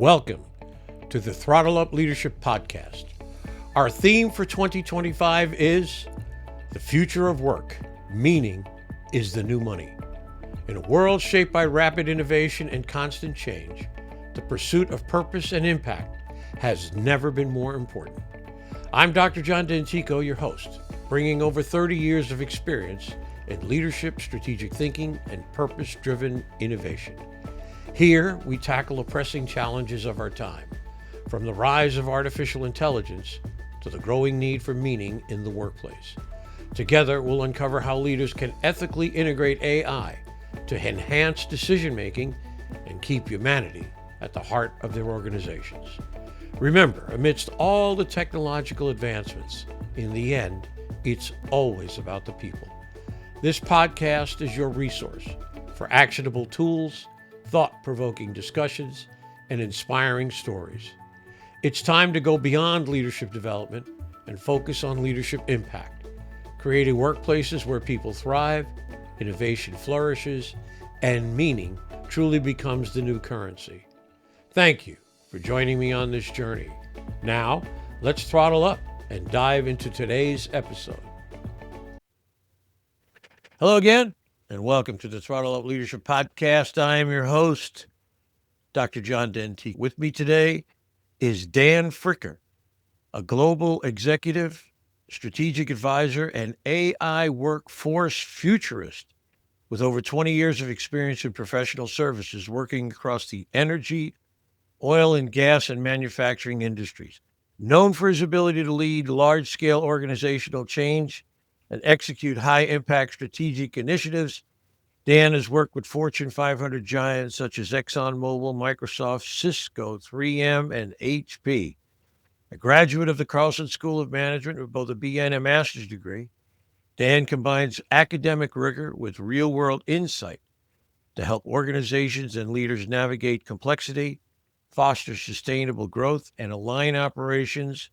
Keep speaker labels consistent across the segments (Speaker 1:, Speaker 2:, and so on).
Speaker 1: Welcome to the Throttle Up Leadership Podcast. Our theme for 2025 is the future of work. Meaning is the new money. In a world shaped by rapid innovation and constant change, the pursuit of purpose and impact has never been more important. I'm Dr. John Dentico, your host, bringing over 30 years of experience in leadership, strategic thinking, and purpose-driven innovation. Here, we tackle the pressing challenges of our time, from the rise of artificial intelligence to the growing need for meaning in the workplace. Together, we'll uncover how leaders can ethically integrate AI to enhance decision-making and keep humanity at the heart of their organizations. Remember, amidst all the technological advancements, in the end, it's always about the people. This podcast is your resource for actionable tools, thought-provoking discussions, and inspiring stories. It's time to go beyond leadership development and focus on leadership impact, creating workplaces where people thrive, innovation flourishes, and meaning truly becomes the new currency. Thank you for joining me on this journey. Now, let's throttle up and dive into today's episode. Hello again, and welcome to the Throttle Up Leadership Podcast. I am your host, Dr. John Dentico. With me today is Dan Friker, a global executive, strategic advisor, and AI workforce futurist with over 20 years of experience in professional services working across the energy, oil and gas, and manufacturing industries. Known for his ability to lead large-scale organizational change and execute high-impact strategic initiatives, Dan has worked with Fortune 500 giants such as ExxonMobil, Microsoft, Cisco, 3M, and HP. A graduate of the Carlson School of Management with both a BA and a master's degree, Dan combines academic rigor with real-world insight to help organizations and leaders navigate complexity, foster sustainable growth, and align operations.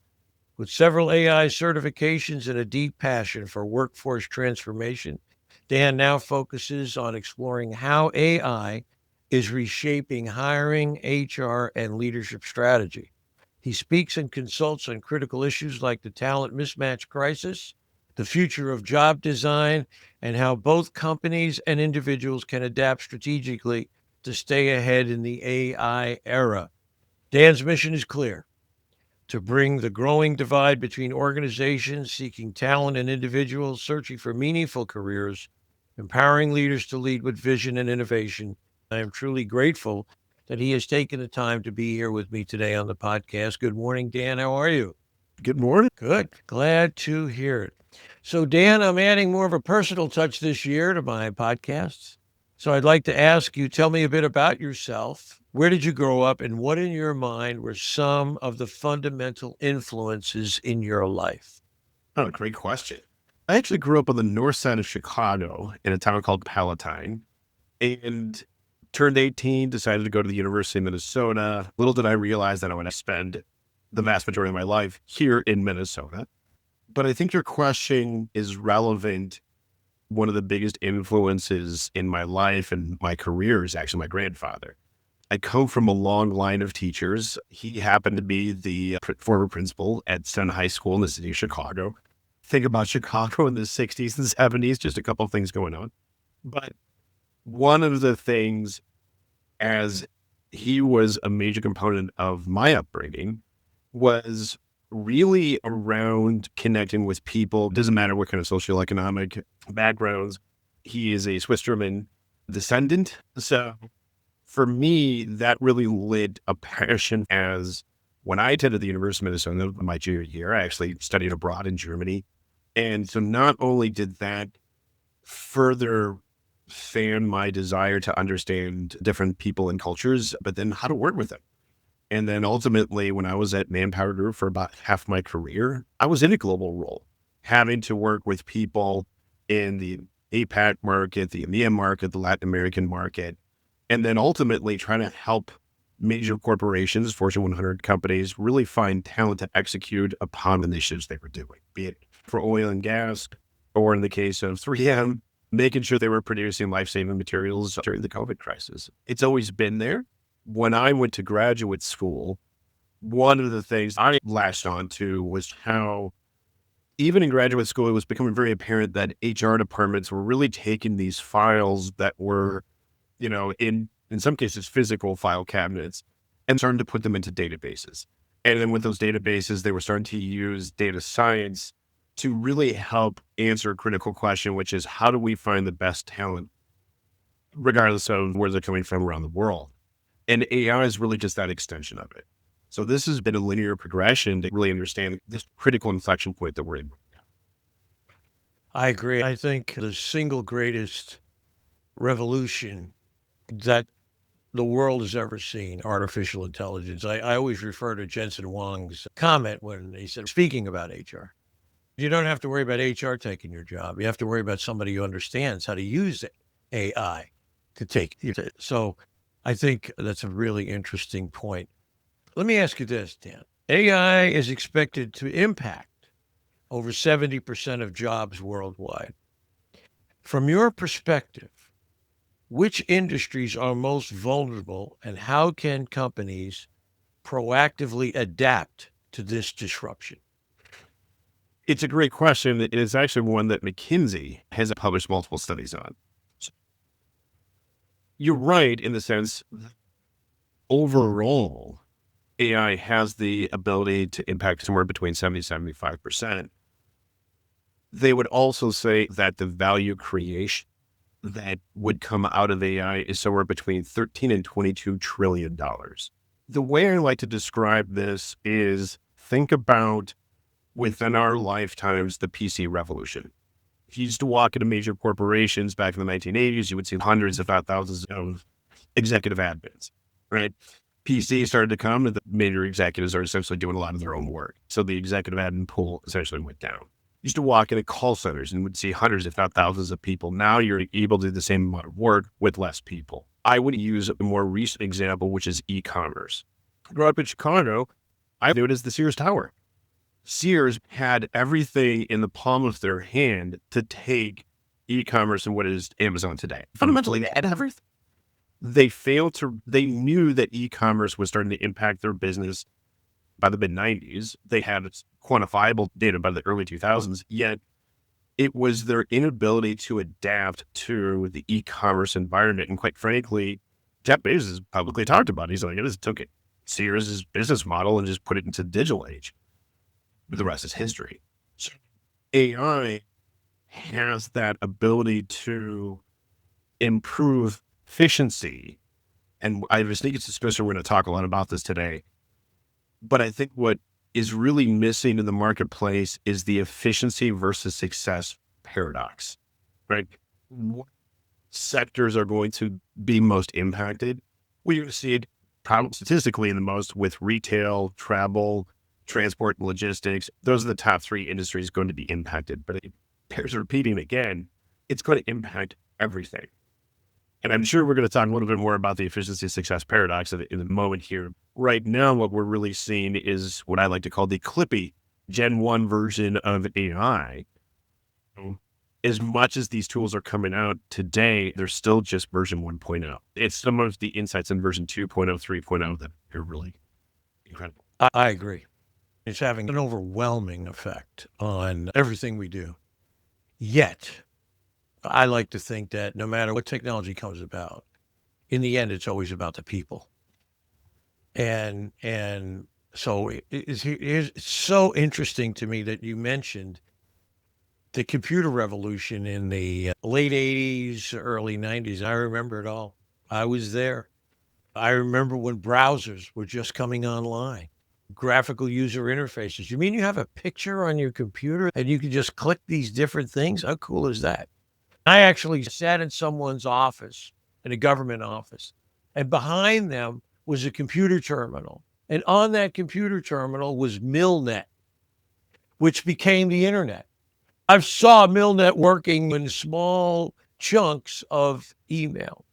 Speaker 1: With several AI certifications and a deep passion for workforce transformation, Dan now focuses on exploring how AI is reshaping hiring, HR, and leadership strategy. He speaks and consults on critical issues like the talent mismatch crisis, the future of job design, and how both companies and individuals can adapt strategically to stay ahead in the AI era. Dan's mission is clear: to bring the growing divide between organizations seeking talent and individuals searching for meaningful careers, empowering leaders to lead with vision and innovation. I am truly grateful that he has taken the time to be here with me today on the podcast. Good morning, Dan. How are you?
Speaker 2: Good morning.
Speaker 1: Good. Glad to hear it. So, Dan, I'm adding more of a personal touch this year to my podcasts. So I'd like to ask you, tell me a bit about yourself. Where did you grow up, and what in your mind were some of the fundamental influences in your life?
Speaker 2: Oh, great question. I actually grew up on the north side of Chicago in a town called Palatine, and turned 18, decided to go to the University of Minnesota. Little did I realize that I would spend the vast majority of my life here in Minnesota. But I think your question is relevant. One of the biggest influences in my life and my career is actually my grandfather. I come from a long line of teachers. He happened to be the former principal at Sun High School in the city of Chicago. Think about Chicago in the 60s and 70s, just a couple of things going on. But one of the things, as he was a major component of my upbringing, was really around connecting with people. Doesn't matter what kind of socioeconomic backgrounds. He is a Swiss German descendant. So for me, that really lit a passion. As when I attended the University of Minnesota my junior year, I actually studied abroad in Germany. And so not only did that further fan my desire to understand different people and cultures, but then how to work with them. And then ultimately, when I was at Manpower Group for about half my career, I was in a global role, having to work with people in the APAC market, the EMEA market, the Latin American market, and then ultimately trying to help major corporations, Fortune 100 companies, really find talent to execute upon initiatives they were doing, be it for oil and gas, or in the case of 3M, making sure they were producing life-saving materials during the COVID crisis. It's always been there. when I went to graduate school, one of the things I latched onto was how even in graduate school, it was becoming very apparent that HR departments were really taking these files that were, in some cases, physical file cabinets and starting to put them into databases. And then with those databases, they were starting to use data science to really help answer a critical question, which is how do we find the best talent, regardless of where they're coming from around the world? And AI is really just that extension of it. So this has been a linear progression to really understand this critical inflection point that we're in.
Speaker 1: I agree. I think the single greatest revolution that the world has ever seen, artificial intelligence. I always refer to Jensen Huang's comment when he said, speaking about HR, you don't have to worry about HR taking your job. You have to worry about somebody who understands how to use AI to take it. So I think that's a really interesting point. Let me ask you this, Dan. AI is expected to impact over 70% of jobs worldwide. From your perspective, which industries are most vulnerable and how can companies proactively adapt to this disruption?
Speaker 2: It's a great question. It is actually one that McKinsey has published multiple studies on. You're right in the sense that overall, AI has the ability to impact somewhere between 70 and 75%. They would also say that the value creation that would come out of AI is somewhere between $13 and $22 trillion. The way I like to describe this is think about within our lifetimes, the PC revolution. If you used to walk into major corporations back in the 1980s, you would see hundreds, if not thousands of executive admins, right? PC started to come and the major executives are essentially doing a lot of their own work. So the executive admin pool essentially went down. You used to walk into call centers and would see hundreds, if not thousands of people. Now you're able to do the same amount of work with less people. I would use a more recent example, which is e-commerce. Growing up in Chicago, I knew it as the Sears Tower. Sears had everything in the palm of their hand to take e-commerce and what is Amazon today. Fundamentally, they had everything. They knew that e-commerce was starting to impact their business by the mid-90s. They had quantifiable data by the early 2000s, yet it was their inability to adapt to the e-commerce environment. And quite frankly, Jeff Bezos publicly talked about it. He's like, I just took it, Sears' business model and just put it into the digital age. But the rest is history. So AI has that ability to improve efficiency. And I have a sneaky suspicion we're going to talk a lot about this today. But I think what is really missing in the marketplace is the efficiency versus success paradox, right? What sectors are going to be most impacted? Well, you're going to see it probably statistically in the most with retail, travel, transport, and logistics. Those are the top three industries going to be impacted. But it bears repeating again, it's going to impact everything. And I'm sure we're going to talk a little bit more about the efficiency success paradox in a moment here. Right now, what we're really seeing is what I like to call the Clippy Gen 1 version of AI. As much as these tools are coming out today, they're still just version 1.0. It's some of the insights in version 2.0, 3.0 that are really incredible.
Speaker 1: I agree. It's having an overwhelming effect on everything we do. Yet, I like to think that no matter what technology comes about, in the end, it's always about the people. And so it's so interesting to me that you mentioned the computer revolution in the late 80s, early 90s. I remember it all. I was there. I remember when browsers were just coming online. Graphical user interfaces. You mean you have a picture on your computer and you can just click these different things? How cool is that? I actually sat in someone's office, in a government office, and behind them was a computer terminal. And on that computer terminal was Milnet, which became the internet. I saw Milnet working in small chunks of email.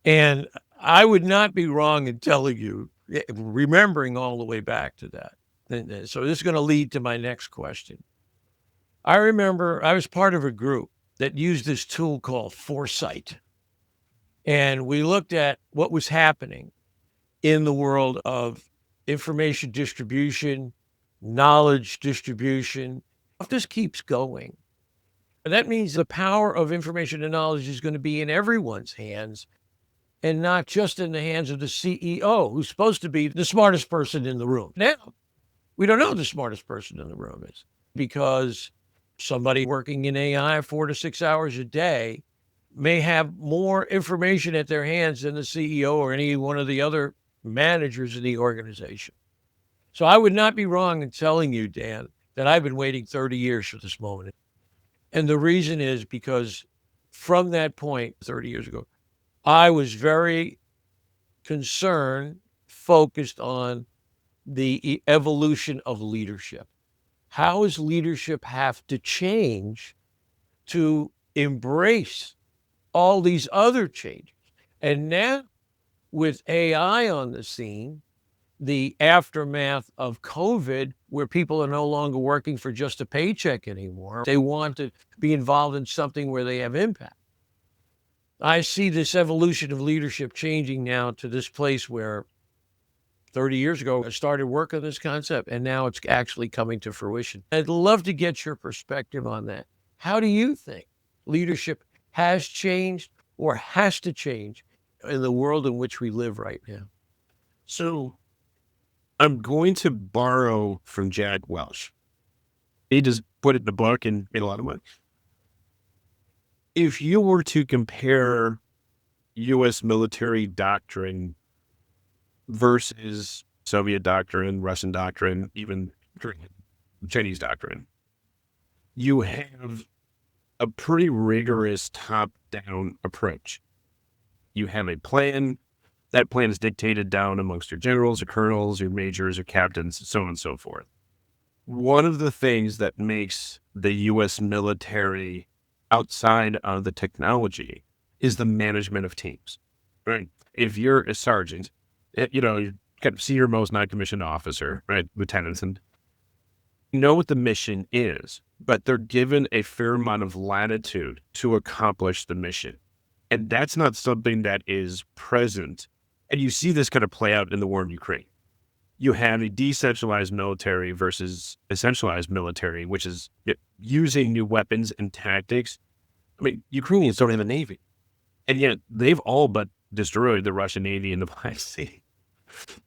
Speaker 1: And I would not be wrong in telling you, remembering all the way back to that. So this is going to lead to my next question. I remember I was part of a group that used this tool called Foresight. And we looked at what was happening. in the world of information distribution, knowledge distribution. If this keeps going, that means the power of information and knowledge is going to be in everyone's hands and not just in the hands of the CEO, who's supposed to be the smartest person in the room. Now, we don't know who the smartest person in the room is because somebody working in AI 4 to 6 hours a day may have more information at their hands than the CEO or any one of the other managers in the organization. So I would not be wrong in telling you, Dan, that I've been waiting 30 years for this moment. And the reason is because from that point, 30 years ago, I was very concerned, focused on the evolution of leadership. How does leadership have to change to embrace all these other changes? And now, with AI on the scene, the aftermath of COVID, where people are no longer working for just a paycheck anymore, they want to be involved in something where they have impact. I see this evolution of leadership changing now to this place where 30 years ago, I started work on this concept, and now it's actually coming to fruition. I'd love to get your perspective on that. How do you think leadership has changed or has to change in the world in which we live right now?
Speaker 2: So I'm going to borrow from Jack Welch. He just put it in a book and made a lot of money. If you were to compare U.S. military doctrine versus Soviet doctrine, Russian doctrine, even Chinese doctrine, you have a pretty rigorous top-down approach. You have a plan. That plan is dictated down amongst your generals, your colonels, your majors, your captains, so on and so forth. One of the things that makes the U.S. military outside of the technology is the management of teams, right? If you're a sergeant, you kind of senior most non-commissioned officer, right? Lieutenants, and you know what the mission is, but they're given a fair amount of latitude to accomplish the mission. And that's not something that is present. And you see this kind of play out in the war in Ukraine. You have a decentralized military versus a centralized military, which is using new weapons and tactics. I mean, Ukrainians don't have a navy. And yet they've all but destroyed the Russian Navy in the Black Sea.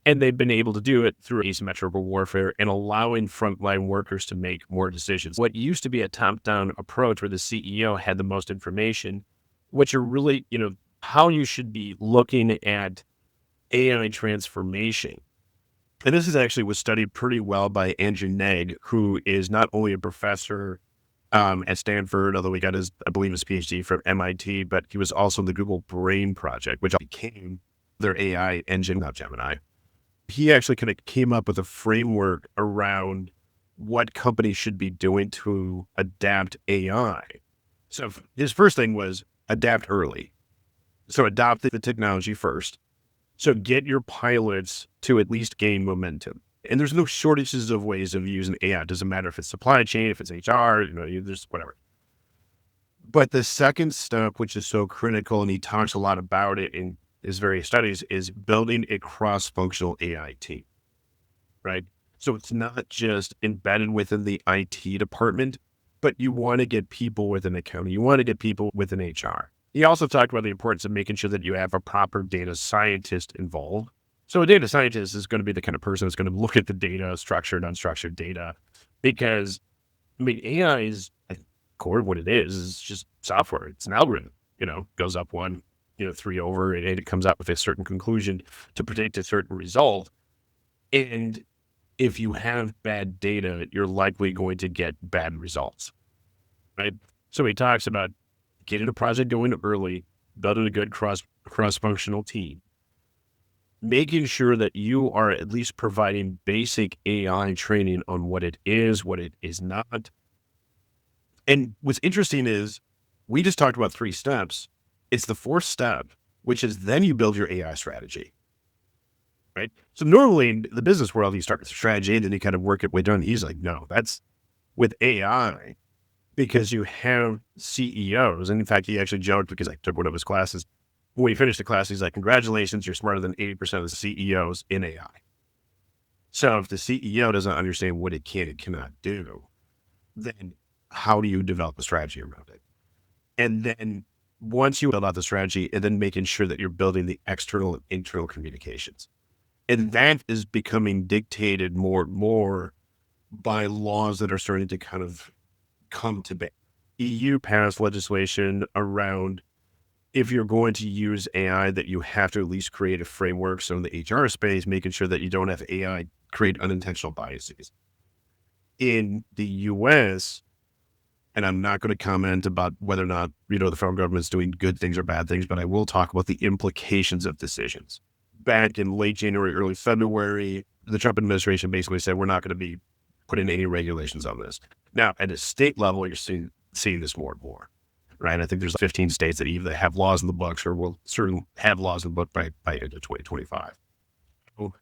Speaker 2: And they've been able to do it through asymmetrical warfare and allowing frontline workers to make more decisions. What used to be a top-down approach where the CEO had the most information, what you're really, how you should be looking at AI transformation. And this is actually was studied pretty well by Andrew Nag, who is not only a professor at Stanford, although he got I believe his PhD from MIT, but he was also in the Google Brain Project, which became their AI engine, not Gemini. He actually kind of came up with a framework around what companies should be doing to adapt AI. So his first thing was adapt early. So adopt the technology first. So get your pilots to at least gain momentum. And there's no shortages of ways of using AI. It doesn't matter if it's supply chain, if it's HR, there's whatever. But the second step, which is so critical, and he talks a lot about it in his various studies, is building a cross-functional AI team, right? So it's not just embedded within the IT department, but you want to get people within accounting. You want to get people within HR. He also talked about the importance of making sure that you have a proper data scientist involved. So a data scientist is going to be the kind of person that's going to look at the data, structured, unstructured data, because, AI is, core of what it is just software. It's an algorithm, goes up 1, 3 over, and it comes out with a certain conclusion to predict a certain result. And if you have bad data, you're likely going to get bad results, right? So he talks about getting a project going early, building a good cross-functional team, making sure that you are at least providing basic AI training on what it is not. And what's interesting is we just talked about 3 steps. It's the 4th step, which is then you build your AI strategy, right? So normally in the business world, you start with strategy and then you kind of work it way down. He's like, no, that's with AI. Because you have CEOs, and in fact, he actually joked because I took one of his classes. when we finished the class, he's like, congratulations, you're smarter than 80% of the CEOs in AI. So if the CEO doesn't understand what it can and cannot do, then how do you develop a strategy around it? And then once you build out the strategy, and then making sure that you're building the external and internal communications. And that is becoming dictated more and more by laws that are starting to kind of come to bear. EU passed legislation around, if you're going to use AI, that you have to at least create a framework. So in the HR space, making sure that you don't have AI create unintentional biases. In the US, and I'm not going to comment about whether or not, the federal government's doing good things or bad things, but I will talk about the implications of decisions. Back in late January, early February, the Trump administration basically said, we're not going to be putting any regulations on this. Now, at a state level, you're seeing this more and more, right? I think there's 15 states that either have laws in the books or will certainly have laws in the book by end of 2025. So,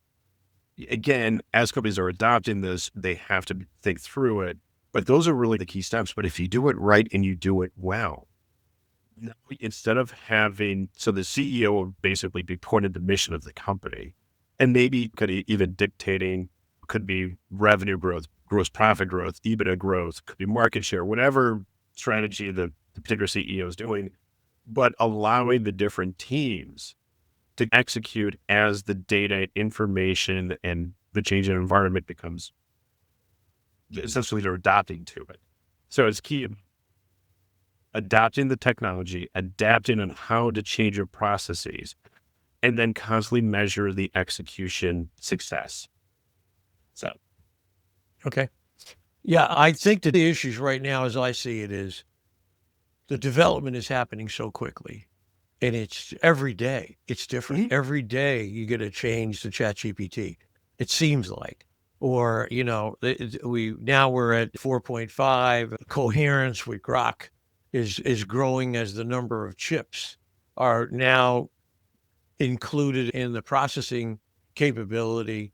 Speaker 2: again, as companies are adopting this, they have to think through it. But those are really the key steps. But if you do it right and you do it well, instead of having, so the CEO will basically be pointed the mission of the company, and maybe could even dictating, could be revenue growth, gross profit growth, EBITDA growth, could be market share, whatever strategy the particular CEO is doing, but allowing the different teams to execute as the data, information, and the change in environment becomes, essentially they're adapting to it. So it's key adapting the technology, adapting on how to change your processes, and then constantly measure the execution success. So,
Speaker 1: Okay. Yeah, I think that the issues right now, as I see it, is the development is happening so quickly, and it's every day. It's different. Every day you get a change to ChatGPT. It seems like, or we're at 4.5. Coherence with Grok is growing as the number of chips are now included in the processing capability.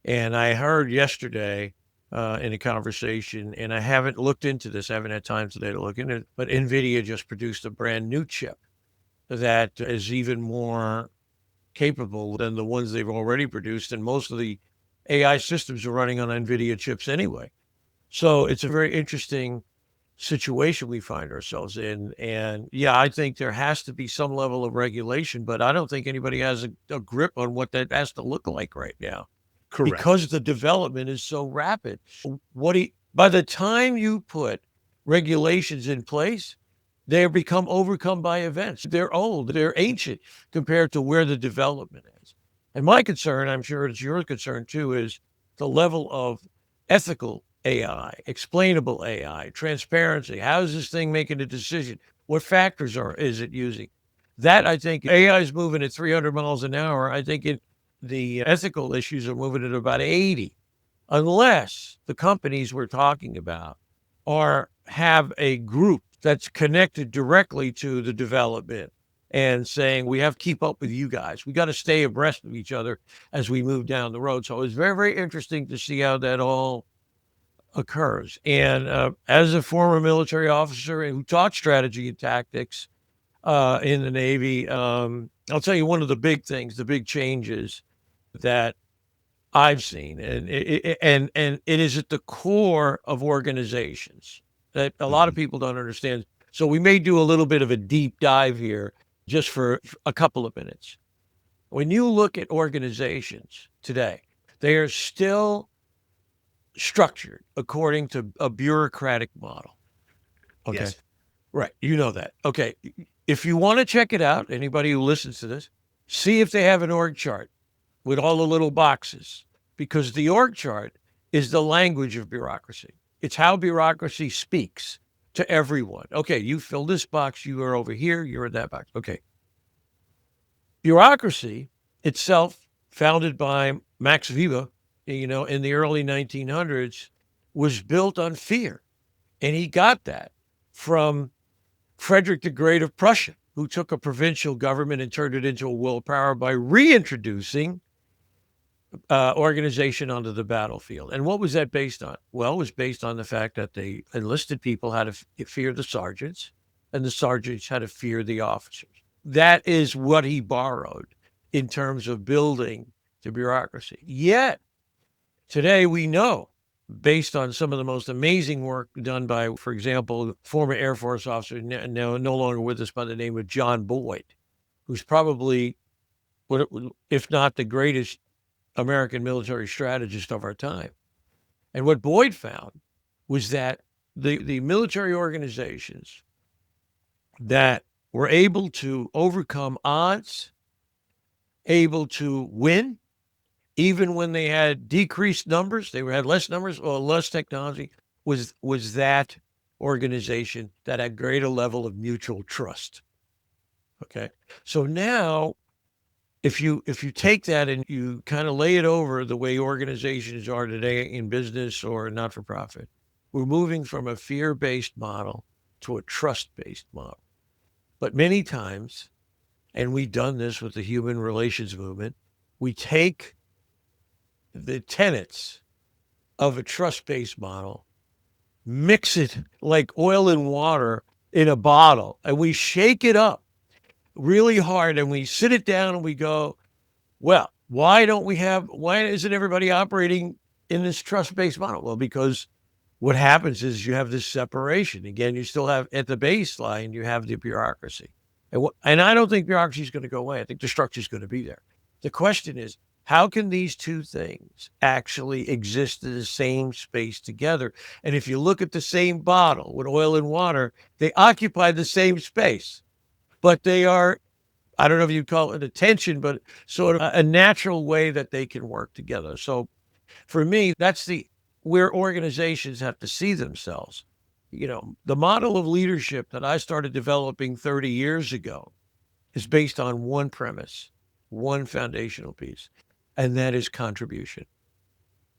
Speaker 1: And I heard yesterday in a conversation, and I haven't looked into this, I haven't had time today to look into it, but NVIDIA just produced a brand new chip that is even more capable than the ones they've already produced. And most of the AI systems are running on NVIDIA chips anyway. So it's a very interesting situation we find ourselves in. And yeah, I think there has to be some level of regulation, but I don't think anybody has a grip on what that has to look like right now.
Speaker 2: correct.
Speaker 1: Because the development is so rapid. By the time you put regulations in place, they become overcome by events. They're old, they're ancient compared to where the development is. And my concern, I'm sure it's your concern too, is the level of ethical AI, explainable AI, transparency. How is this thing making a decision? What factors is it using? That, I think, AI is moving at 300 miles an hour. I think the ethical issues are moving at about 80, unless the companies we're talking about have a group that's connected directly to the development and saying, we have to keep up with you guys. We got to stay abreast of each other as we move down the road. So it's very, very interesting to see how that all occurs. And as a former military officer who taught strategy and tactics in the Navy, I'll tell you one of the big things, the big changes that I've seen, and it is at the core of organizations that a lot of people don't understand. So we may do a little bit of a deep dive here just for a couple of minutes. When you look at organizations today, they are still structured according to a bureaucratic model. Okay.
Speaker 2: Yes.
Speaker 1: Right. You know that. Okay. If you want to check it out, anybody who listens to this, see if they have an org chart with all the little boxes, because the org chart is the language of bureaucracy. It's how bureaucracy speaks to everyone. Okay, you fill this box, you are over here, you're in that box. Okay. Bureaucracy itself, founded by Max Weber, in the early 1900s, was built on fear. And he got that from Frederick the Great of Prussia, who took a provincial government and turned it into a world power by reintroducing organization onto the battlefield. And what was that based on? Well, it was based on the fact that the enlisted people had to fear the sergeants, and the sergeants had to fear the officers. that is what he borrowed in terms of building the bureaucracy. Yet today we know, based on some of the most amazing work done by, for example, former Air Force officer, no longer with us, by the name of John Boyd, who's probably, if not the greatest American military strategist of our time. And what Boyd found was that the military organizations that were able to overcome odds, able to win, even when they had decreased numbers, they had less numbers or less technology, was that organization that had greater level of mutual trust. Okay. So now if you take that and you kind of lay it over the way organizations are today in business or not-for-profit, we're moving from a fear-based model to a trust-based model. But many times, and we've done this with the human relations movement, we take the tenets of a trust-based model, mix it like oil and water in a bottle, and we shake it up really hard, and we sit it down and we go, well, why isn't everybody operating in this trust-based model? Well, because what happens is you have this separation. Again, you still have, at the baseline, you have the bureaucracy. And I don't think bureaucracy is going to go away. I think the structure is going to be there. The question is, how can these two things actually exist in the same space together? And if you look at the same bottle with oil and water, they occupy the same space, but they are, I don't know if you'd call it a tension, but sort of a natural way that they can work together. So for me, that's where organizations have to see themselves. The model of leadership that I started developing 30 years ago is based on one premise, one foundational piece, and that is contribution.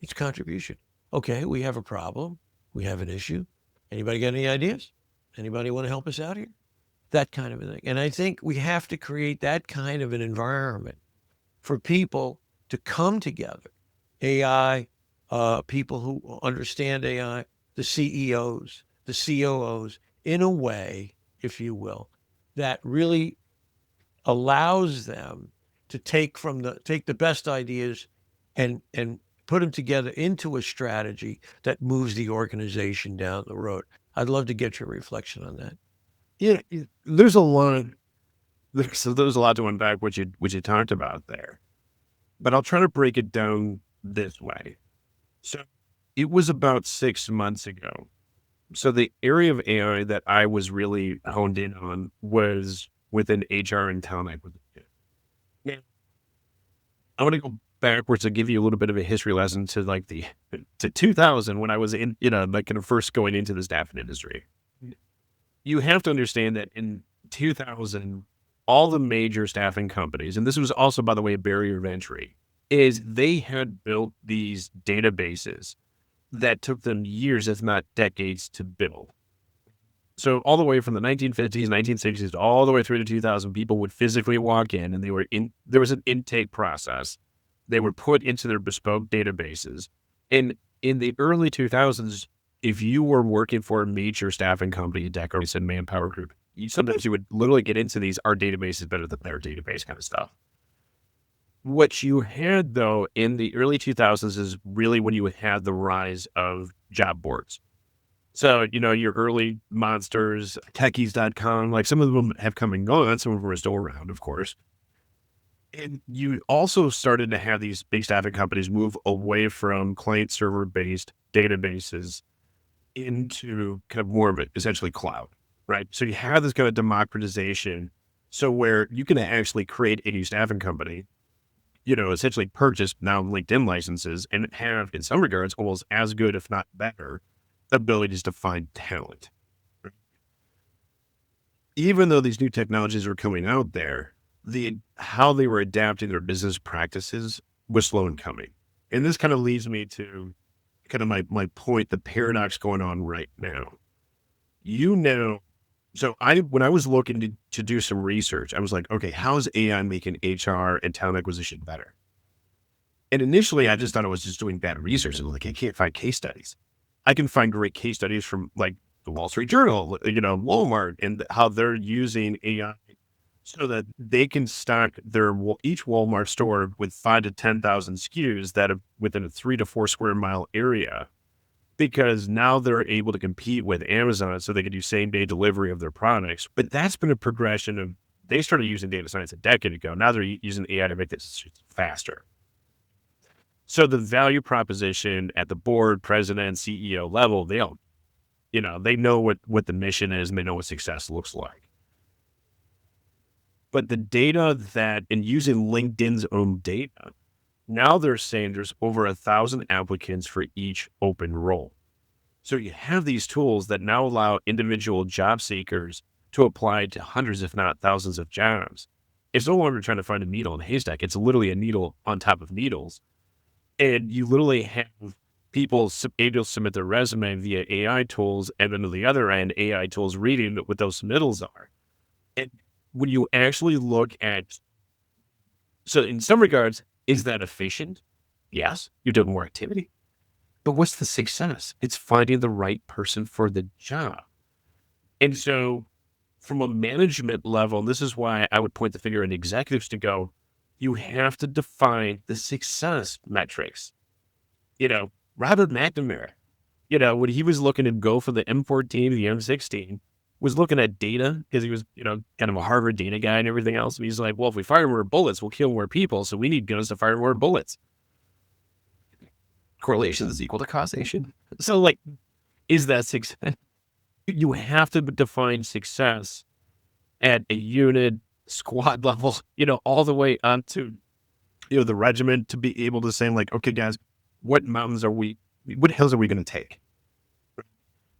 Speaker 1: It's contribution. Okay, we have a problem. We have an issue. Anybody got any ideas? Anybody want to help us out here? That kind of a thing. And I think we have to create that kind of an environment for people to come together. AI, people who understand AI, the CEOs, the COOs, in a way, if you will, that really allows them to take the best ideas and put them together into a strategy that moves the organization down the road. I'd love to get your reflection on that.
Speaker 2: Yeah, there's a lot to unpack what you talked about there, but I'll try to break it down this way. So it was about 6 months ago. So the area of AI that I was really honed in on was within HR and talent acquisition. Now, I want to go backwards to give you a little bit of a history lesson to 2000 when I was in, kind of first going into the staffing industry. You have to understand that in 2000, all the major staffing companies, and this was also, by the way, a barrier of entry, is they had built these databases that took them years, if not decades, to build. So all the way from the 1950s, 1960s, all the way through to 2000, people would physically walk in and there was an intake process. They were put into their bespoke databases. And in the early 2000s, if you were working for a major staffing company, Dentico and Manpower Group, sometimes you would literally get into these, our database is better than their database kind of stuff. What you had, though, in the early 2000s is really when you had the rise of job boards. So, your early monsters, techies.com, like some of them have come and gone. Some of them are still around, of course. And you also started to have these big staffing companies move away from client server based databases into kind of more of it, essentially cloud, right? So you have this kind of democratization. So where you can actually create a new staffing company, essentially purchase now LinkedIn licenses and have, in some regards, almost as good, if not better, abilities to find talent. Even though these new technologies were coming out there, how they were adapting their business practices was slow in coming. And this kind of leads me to kind of my point, the paradox going on right now. So when I was looking to do some research, I was like, okay, how is AI making HR and talent acquisition better? And initially, I just thought I was just doing bad research. And I can't find case studies. I can find great case studies from the Wall Street Journal, Walmart, and how they're using AI so that they can stock each Walmart store with 5 to 10,000 SKUs that are within a 3 to 4 square mile area, because now they're able to compete with Amazon so they can do same day delivery of their products. But that's been a progression of, they started using data science a decade ago. Now they're using AI to make this faster. So the value proposition at the board, president, CEO level, they all, they know what the mission is and they know what success looks like. But the data and using LinkedIn's own data, now they're saying there's over 1,000 applicants for each open role. So you have these tools that now allow individual job seekers to apply to hundreds, if not thousands of jobs. It's no longer trying to find a needle in a haystack. It's literally a needle on top of needles. And you literally have people able to submit their resume via AI tools, and then on the other end, AI tools reading what those submittals are. And when you actually look at, so in some regards, is that efficient? Yes, you're doing more activity. But what's the success? It's finding the right person for the job. And so from a management level, and this is why I would point the finger at executives to go, you have to define the success metrics. Robert McNamara, when he was looking to go for the M14, the M16, was looking at data because he was, kind of a Harvard data guy and everything else. And he's like, well, if we fire more bullets, we'll kill more people. So we need guns to fire more bullets. Correlation is equal to causation. So is that success? You have to define success at a unit, squad level, all the way onto, the regiment, to be able to say okay, guys, what hills are we going to take?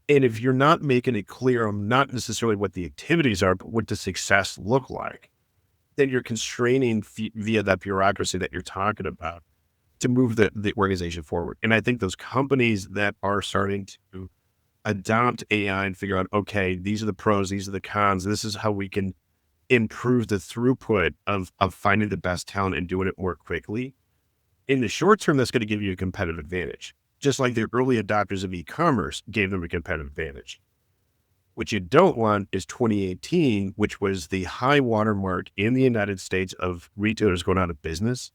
Speaker 2: And if you're not making it clear on not necessarily what the activities are, but what does success look like, then you're constraining via that bureaucracy that you're talking about to move the organization forward. And I think those companies that are starting to adopt AI and figure out, okay, these are the pros, these are the cons, this is how we can improve the throughput of finding the best talent and doing it more quickly. In the short term, that's going to give you a competitive advantage. Just like the early adopters of e-commerce gave them a competitive advantage. What you don't want is 2018, which was the high watermark in the United States of retailers going out of business,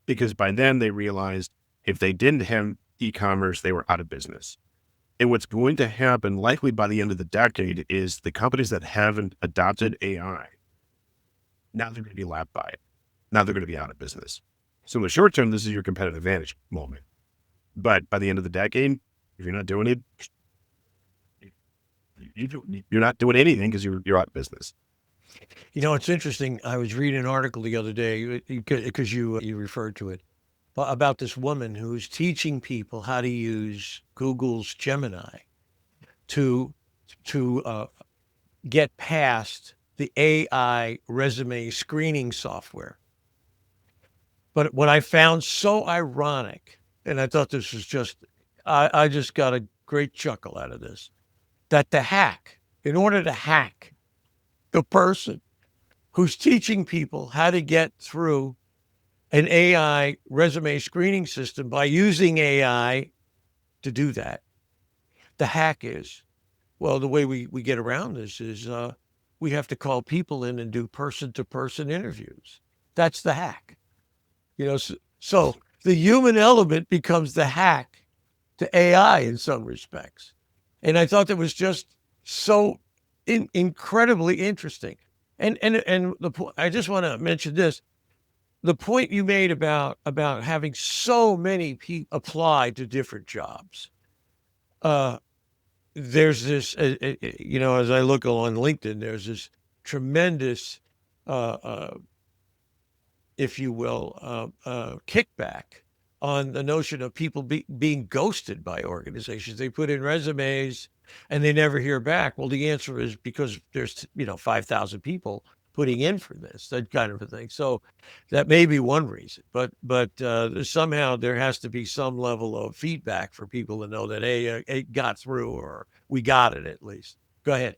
Speaker 2: because by then they realized if they didn't have e-commerce, they were out of business. And what's going to happen likely by the end of the decade is the companies that haven't adopted AI, now they're going to be lapped by it. Now they're going to be out of business. So in the short term, this is your competitive advantage moment. But by the end of the decade, if you're not doing it, you're not doing anything because you're out of business.
Speaker 1: It's interesting. I was reading an article the other day because you referred to it about this woman who's teaching people how to use Google's Gemini to get past the AI resume screening software. But what I found so ironic, and I thought this was I just got a great chuckle out of this, that in order to hack the person who's teaching people how to get through an AI resume screening system by using AI to do that, the hack is, well, the way we get around this is we have to call people in and do person-to-person interviews. That's the hack. So the human element becomes the hack to AI in some respects. And I thought that was just so incredibly interesting. And I just want to mention this. The point you made about having so many people apply to different jobs. There's this, as I look on LinkedIn, there's this tremendous, if you will, kickback on the notion of people being ghosted by organizations. They put in resumes and they never hear back. Well, the answer is because there's, 5,000 people putting in for this, that kind of a thing. So that may be one reason, but somehow there has to be some level of feedback for people to know that, hey, it got through, or we got it at least. Go ahead.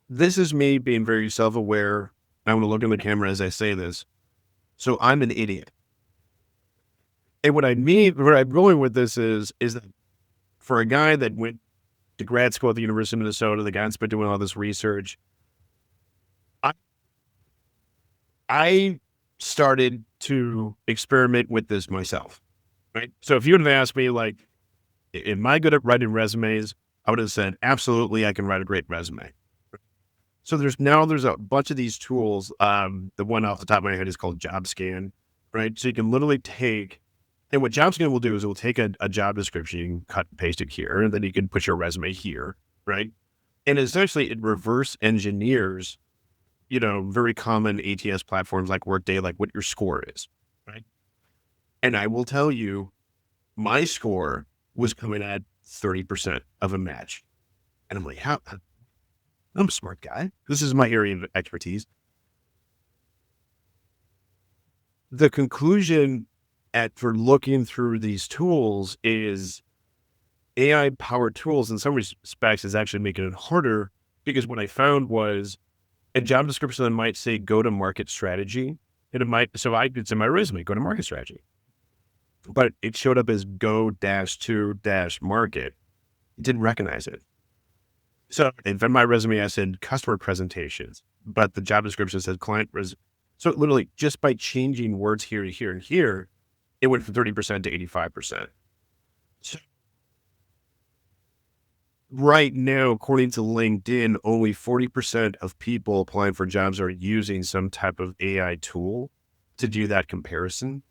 Speaker 2: This is me being very self-aware. I want to look in the camera as I say this. So I'm an idiot. And what I'm going with this is that for a guy that went to grad school at the University of Minnesota, the guy's been doing all this research, I'm I started to experiment with this myself, right? So if you would have asked me, like, am I good at writing resumes? I would have said, absolutely, I can write a great resume. So there's a bunch of these tools. The one off the top of my head is called JobScan, right? So you can literally take, and what JobScan will do is it will take a job description, you can cut and paste it here, and then you can put your resume here, right? And essentially it reverse engineers, very common ATS platforms like Workday, like what your score is, right? And I will tell you, my score was coming at 30% of a match. And I'm like, how? I'm a smart guy. This is my area of expertise. The conclusion for looking through these tools is AI powered tools in some respects is actually making it harder, because what I found was a job description that might say go to market strategy. And it's in my resume, go to market strategy, but it showed up as go-to-market. It didn't recognize it. So in my resume, I said customer presentations, but the job description said so literally just by changing words here and here and here, it went from 30% to 85%. So right now, according to LinkedIn, only 40% of people applying for jobs are using some type of AI tool to do that comparison.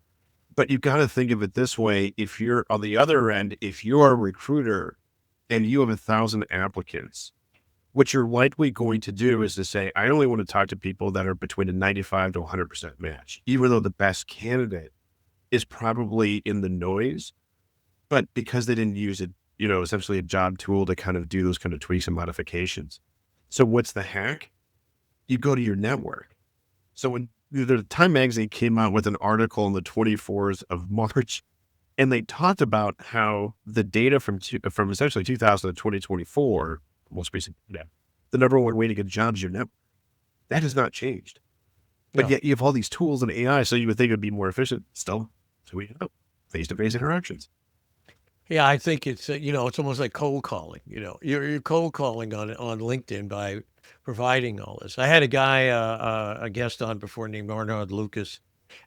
Speaker 2: But you've got to think of it this way. If you're on the other end, if you're a recruiter and you have 1,000 applicants, what you're likely going to do is to say, I only want to talk to people that are between a 95 to 100% match, even though the best candidate is probably in the noise. But because they didn't use it, essentially a job tool to kind of do those kind of tweaks and modifications. So what's the hack? You go to your network. So when the Time Magazine came out with an article on the 24th of March, and they talked about how the data from essentially 2000 to 2024, most recent, the number one way to get jobs is your network. That has not changed. But yet you have all these tools and AI, so you would think it would be more efficient. Still, so we have face-to-face interactions.
Speaker 1: Yeah, I think it's it's almost like cold calling. You're cold calling on LinkedIn by providing all this. I had a guy, a guest on before named Arnold Lucas,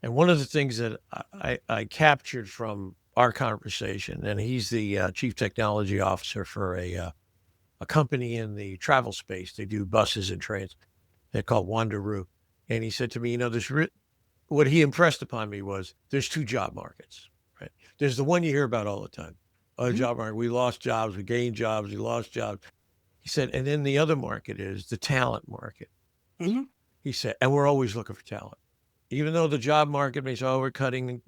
Speaker 1: and one of the things that I captured from our conversation, and he's the chief technology officer for a company in the travel space. They do buses and trains. They're called Wanderoo, and he said to me, what he impressed upon me was there's two job markets, right? There's the one you hear about all the time. Job market. We lost jobs, we gained jobs, we lost jobs. He said, and then the other market is the talent market.
Speaker 2: Mm-hmm.
Speaker 1: He said, and we're always looking for talent. Even though the job market may say, oh, we're cutting,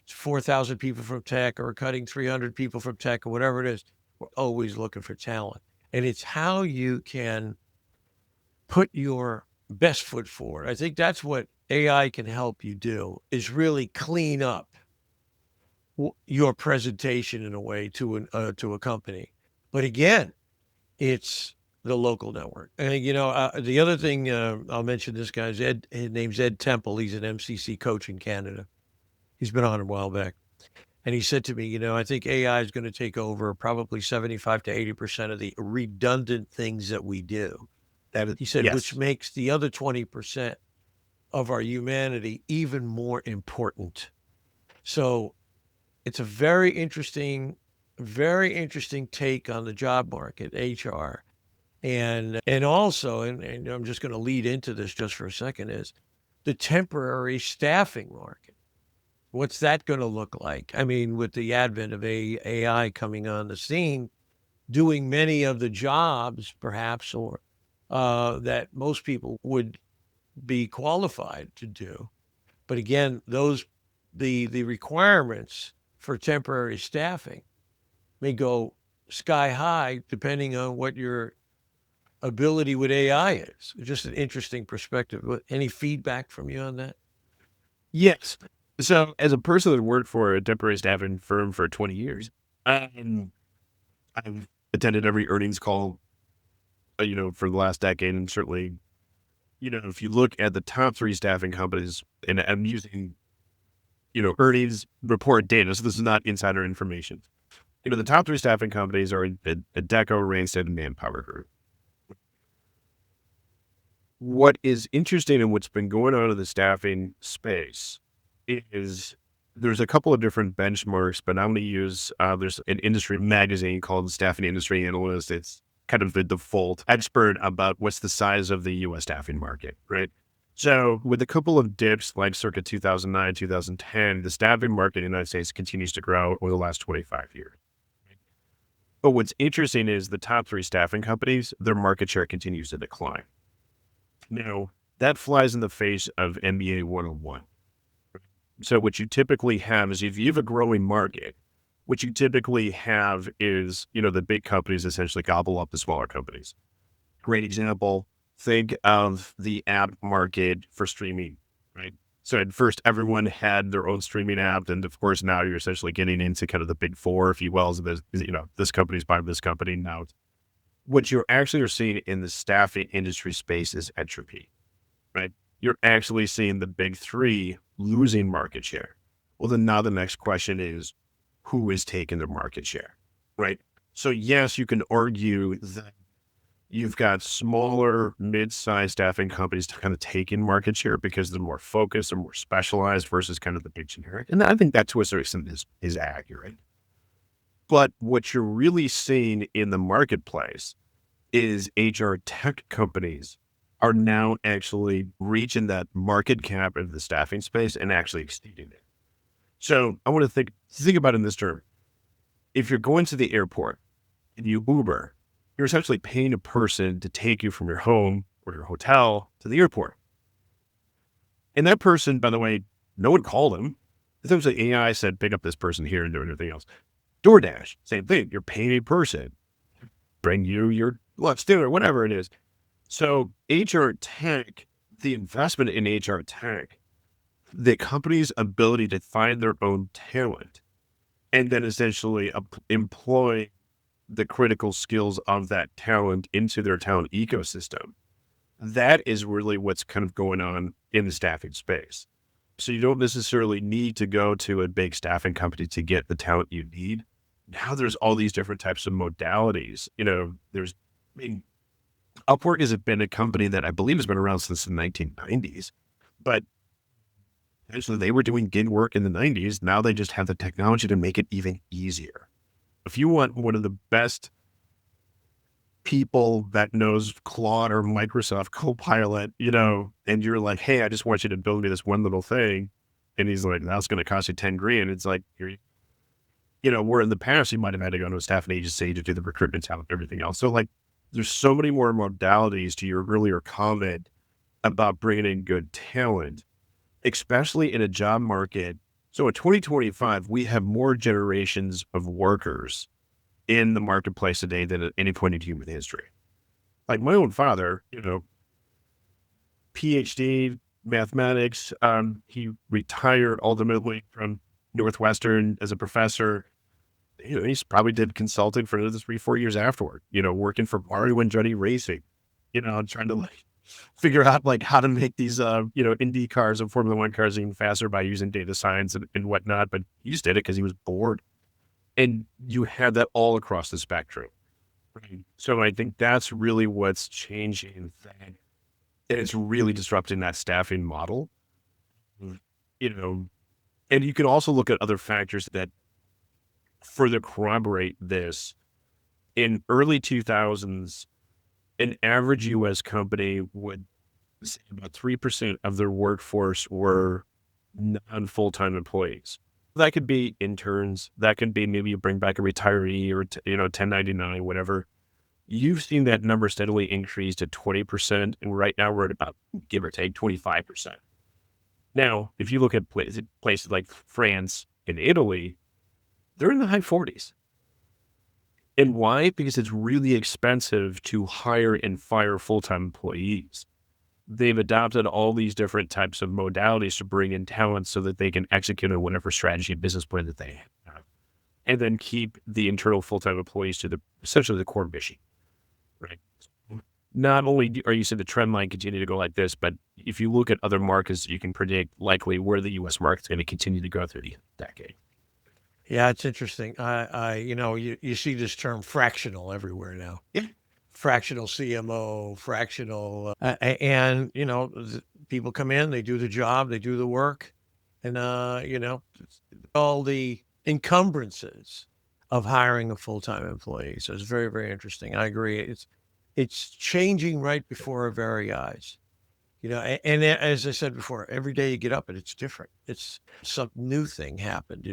Speaker 1: 4,000 people from tech, or we're cutting 300 people from tech, or whatever it is, we're always looking for talent. And it's how you can put your best foot forward. I think that's what AI can help you do, is really clean up your presentation in a way to a company. But again, it's the local network. And the other thing I'll mention, this guy's Ed. His name's Ed Temple. He's an MCC coach in Canada. He's been on a while back, and he said to me, I think AI is going to take over probably 75 to 80% of the redundant things that we do. He said,
Speaker 2: yes.
Speaker 1: Which makes the other 20% of our humanity even more important. So it's a very interesting take on the job market, HR. And also, and I'm just going to lead into this just for a second, is the temporary staffing market. What's that going to look like? I mean, with the advent of AI coming on the scene, doing many of the jobs, perhaps, or that most people would be qualified to do. But again, the requirements for temporary staffing may go sky high depending on what your ability with AI is. Just an interesting perspective. Any feedback from you on that?
Speaker 2: Yes. So as a person that worked for a temporary staffing firm for 20 years, I've attended every earnings call, for the last decade. And certainly, if you look at the top 3 staffing companies, and I'm using, earnings report data, so this is not insider information. The top 3 staffing companies are Dentico, Randstad, and Manpower Group. what is interesting and what's been going on in the staffing space is there's a couple of different benchmarks, but I'm going to use, there's an industry magazine called Staffing Industry Analyst. It's kind of the default expert about what's the size of the U.S. staffing market, right? So with a couple of dips like circa 2009, 2010, the staffing market in the United States continues to grow over the last 25 years. But what's interesting is the top three staffing companies, their market share continues to decline. Now, that flies in the face of MBA 101. So what you typically have is if you have a growing market, what you typically have is, the big companies essentially gobble up the smaller companies. Great example, think of the app market for streaming, right? So at first, everyone had their own streaming app. And of course, now you're essentially getting into kind of the big four, if you will. So there's, this company's buying this company. Now, what you're actually are seeing in the staffing industry space is entropy, right? You're actually seeing the big three losing market share. Well, then now the next question is, who is taking their market share, right? So yes, you can argue that you've got smaller, mid-sized staffing companies to kind of take in market share because they're more focused or more specialized versus kind of the big generic. And I think that to a certain extent is accurate. But what you're really seeing in the marketplace is HR tech companies are now actually reaching that market cap of the staffing space and actually exceeding it. So I want to think about it in this term. If you're going to the airport and you Uber, you're essentially paying a person to take you from your home or your hotel to the airport. And that person, by the way, no one called him. Essentially, AI said, pick up this person here and do everything else. DoorDash, same thing. You're paying a person, bring you your lunch, dinner, whatever it is. So HR tech, the investment in HR tech, the company's ability to find their own talent and then essentially employ the critical skills of that talent into their talent ecosystem. That is really what's kind of going on in the staffing space. So you don't necessarily need to go to a big staffing company to get the talent you need. Now there's all these different types of modalities. Upwork has been a company that I believe has been around since the 1990s, but actually they were doing gig work in the 90s. Now they just have the technology to make it even easier. If you want one of the best people that knows Claude or Microsoft Copilot, and you're like, hey, I just want you to build me this one little thing. And he's like, that's going to cost you 10 grand. It's like, where in the past you might have had to go to a staffing agency to do the recruitment, talent, everything else. So like, there's so many more modalities to your earlier comment about bringing in good talent, especially in a job market. So in 2025, we have more generations of workers in the marketplace today than at any point in human history. Like my own father, PhD, mathematics, he retired ultimately from Northwestern as a professor. He's probably did consulting for another 3-4 years afterward, working for Mario Andretti Racing, trying to figure out how to make these, Indy cars and Formula One cars even faster by using data science and whatnot. But he just did it because he was bored. And you had that all across the spectrum. Right? So I think that's really what's changing. And it's really disrupting that staffing model, and you can also look at other factors that further corroborate this. In early 2000s, an average U.S. company would say about 3% of their workforce were non-full-time employees. That could be interns. That could be maybe you bring back a retiree or, 1099, whatever. You've seen that number steadily increase to 20%. And right now we're at about, give or take, 25%. Now, if you look at places like France and Italy, they're in the high 40s. And why? Because it's really expensive to hire and fire full-time employees. They've adopted all these different types of modalities to bring in talent so that they can execute on whatever strategy and business plan that they have, and then keep the internal full-time employees to essentially the core mission, right? Not only are you seeing the trend line continue to go like this, but if you look at other markets, you can predict likely where the U.S. market's going to continue to go through the decade.
Speaker 1: Yeah, it's interesting. You see this term fractional everywhere now.
Speaker 2: Yeah.
Speaker 1: fractional CMO, fractional, and people come in, they do the job, they do the work, and all the encumbrances of hiring a full-time employee. So it's very, very interesting. I agree. It's changing right before our very eyes. And as I said before, every day you get up and it's different. It's some new thing happened,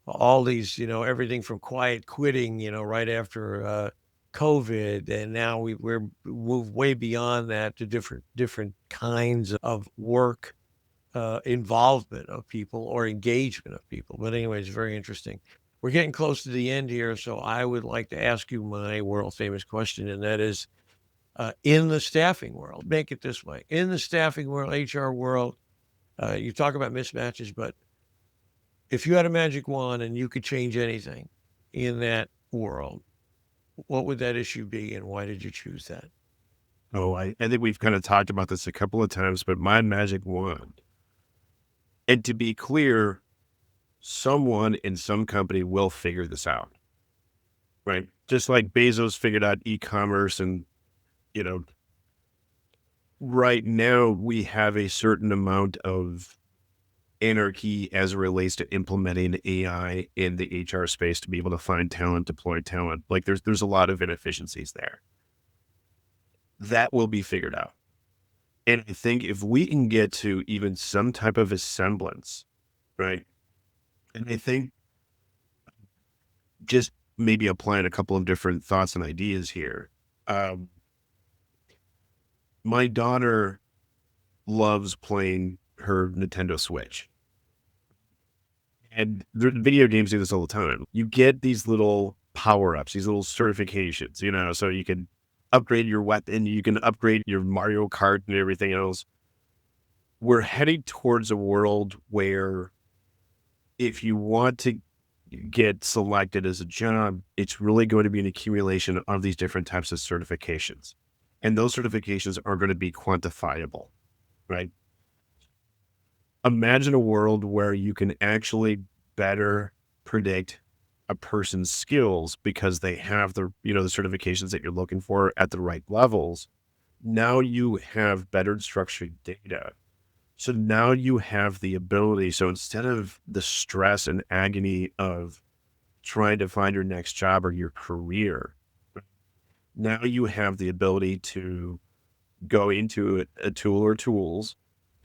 Speaker 1: all these, everything from quiet quitting, right after COVID. And now we're moved way beyond that to different kinds of work involvement of people or engagement of people. But anyway, it's very interesting. We're getting close to the end here. So I would like to ask you my world famous question, and that is, in the staffing world, make it this way. In the staffing world, HR world, you talk about mismatches, but if you had a magic wand and you could change anything in that world, what would that issue be and why did you choose that?
Speaker 2: Oh, I think we've kind of talked about this a couple of times, but my magic wand. And to be clear, someone in some company will figure this out, right? Just like Bezos figured out e-commerce and, right now we have a certain amount of anarchy as it relates to implementing AI in the HR space to be able to find talent, deploy talent. Like there's a lot of inefficiencies there. That will be figured out. And I think if we can get to even some type of a semblance, right? And I think just maybe applying a couple of different thoughts and ideas here. My daughter loves playing her Nintendo Switch. And the video games do this all the time. You get these little power-ups, these little certifications, so you can upgrade your weapon, you can upgrade your Mario Kart and everything else. We're heading towards a world where if you want to get selected as a job, it's really going to be an accumulation of these different types of certifications. And those certifications are going to be quantifiable, right? Imagine a world where you can actually better predict a person's skills because they have the certifications that you're looking for at the right levels. Now you have better structured data. So now you have the ability. So instead of the stress and agony of trying to find your next job or your career, now you have the ability to go into a tool or tools,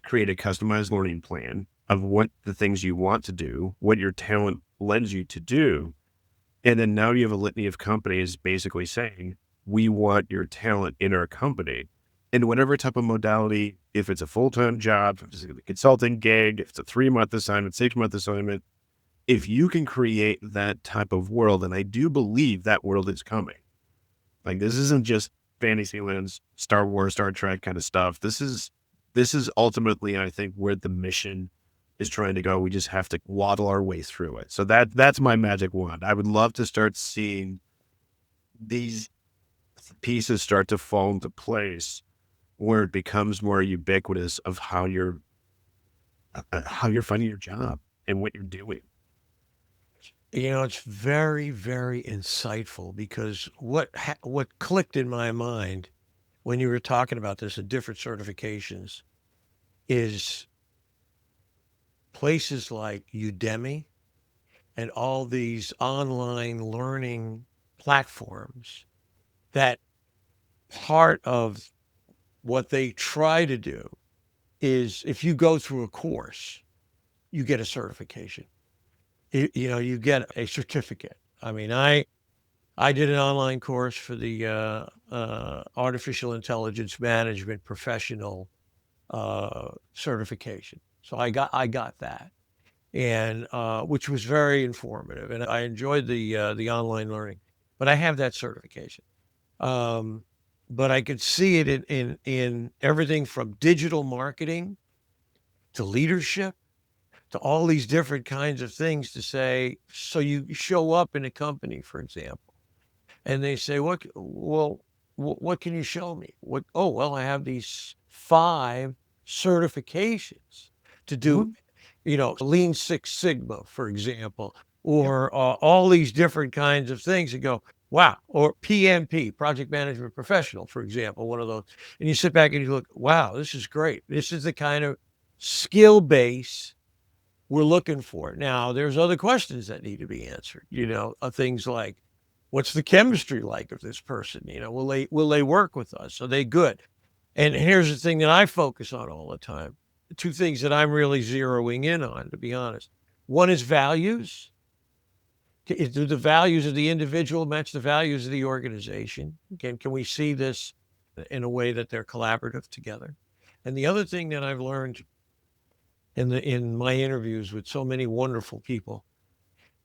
Speaker 2: create a customized learning plan of what the things you want to do, what your talent lends you to do. And then now you have a litany of companies basically saying, we want your talent in our company. In whatever type of modality, if it's a full-time job, if it's a consulting gig, if it's a 3-month assignment, 6-month assignment, if you can create that type of world, and I do believe that world is coming. Like this isn't just Fantasyland, Star Wars, Star Trek kind of stuff. This is ultimately, I think, where the mission is trying to go. We just have to waddle our way through it. So that's my magic wand. I would love to start seeing these pieces start to fall into place where it becomes more ubiquitous of how you're finding your job and what you're doing.
Speaker 1: It's very, very insightful because what clicked in my mind when you were talking about this, the different certifications, is places like Udemy and all these online learning platforms that part of what they try to do is if you go through a course, you get a certification. You get a certificate. I mean, I did an online course for the artificial intelligence management professional certification. So I got that, and which was very informative, and I enjoyed the online learning. But I have that certification. But I could see it in everything from digital marketing to leadership to all these different kinds of things to say. So you show up in a company, for example, and they say, what can you show me? Oh, well, I have these 5 certifications to do, Lean Six Sigma, for example, or all these different kinds of things. And go, wow, or PMP, project management professional, for example, one of those. And you sit back and you look, wow, this is great. This is the kind of skill base we're looking for. Now, there's other questions that need to be answered, things like, what's the chemistry like of this person? Will they work with us? Are they good? And here's the thing that I focus on all the time. Two things that I'm really zeroing in on, to be honest. One is values. Do the values of the individual match the values of the organization? Can we see this in a way that they're collaborative together? And the other thing that I've learned in my interviews with so many wonderful people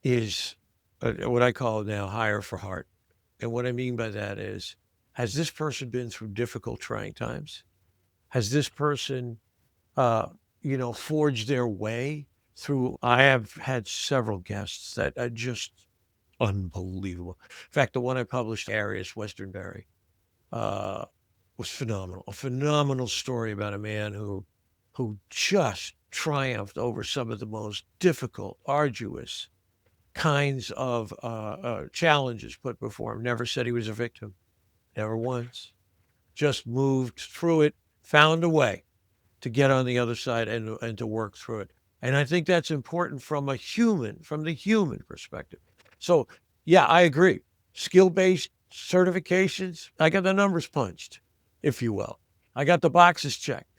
Speaker 1: is what I call now hire for heart. And what I mean by that is, has this person been through difficult, trying times? Has this person, forged their way through? I have had several guests that are just unbelievable. In fact, the one I published, Arius Westernberry, uh, was phenomenal. A phenomenal story about a man who just triumphed over some of the most difficult, arduous kinds of challenges put before him. Never said he was a victim, never once. Just moved through it, found a way to get on the other side and to work through it. And I think that's important from the human perspective. So, yeah, I agree. Skill-based certifications, I got the numbers punched, if you will. I got the boxes checked.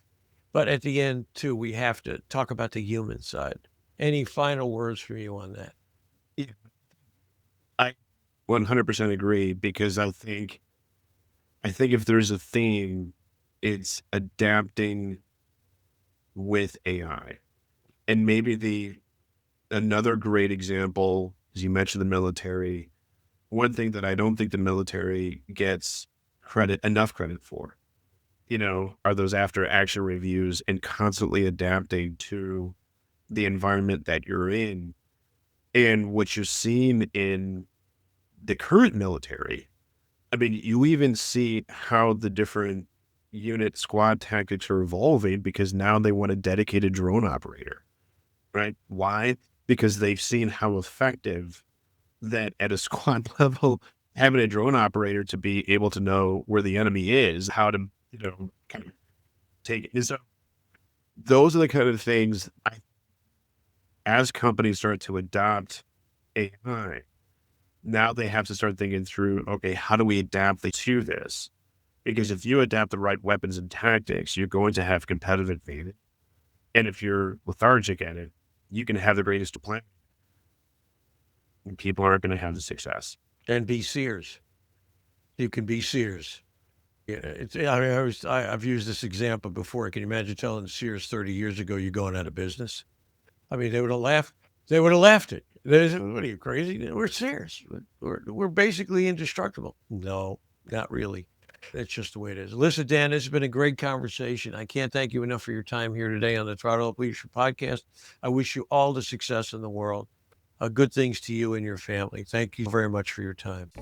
Speaker 1: But at the end, too, we have to talk about the human side. Any final words from you on that?
Speaker 2: Yeah, I 100% agree, because I think if there's a theme, it's adapting with AI. And maybe another great example, as you mentioned, the military. One thing that I don't think the military gets enough credit for, are those after action reviews and constantly adapting to the environment that you're in. And what you're seeing in the current military, I mean, you even see how the different unit squad tactics are evolving, because now they want a dedicated drone operator, right? Why? Because they've seen how effective that at a squad level, having a drone operator to be able to know where the enemy is, how to, kind of take it. And so those are the kind of things as companies start to adopt AI, now they have to start thinking through, okay, how do we adapt to this? Because if you adapt the right weapons and tactics, you're going to have competitive advantage. And if you're lethargic at it, you can have the greatest plan, and people aren't going to have the success.
Speaker 1: And be Sears. You can be Sears. Yeah, I've used this example before. Can you imagine telling Sears 30 years ago you're going out of business? I mean, they would have laughed. They would have laughed at you. They said, "What are you, crazy? We're Sears. We're basically indestructible." No, not really. That's just the way it is. Listen, Dan, this has been a great conversation. I can't thank you enough for your time here today on the Throttle Up Leadership Podcast. I wish you all the success in the world. Good things to you and your family. Thank you very much for your time.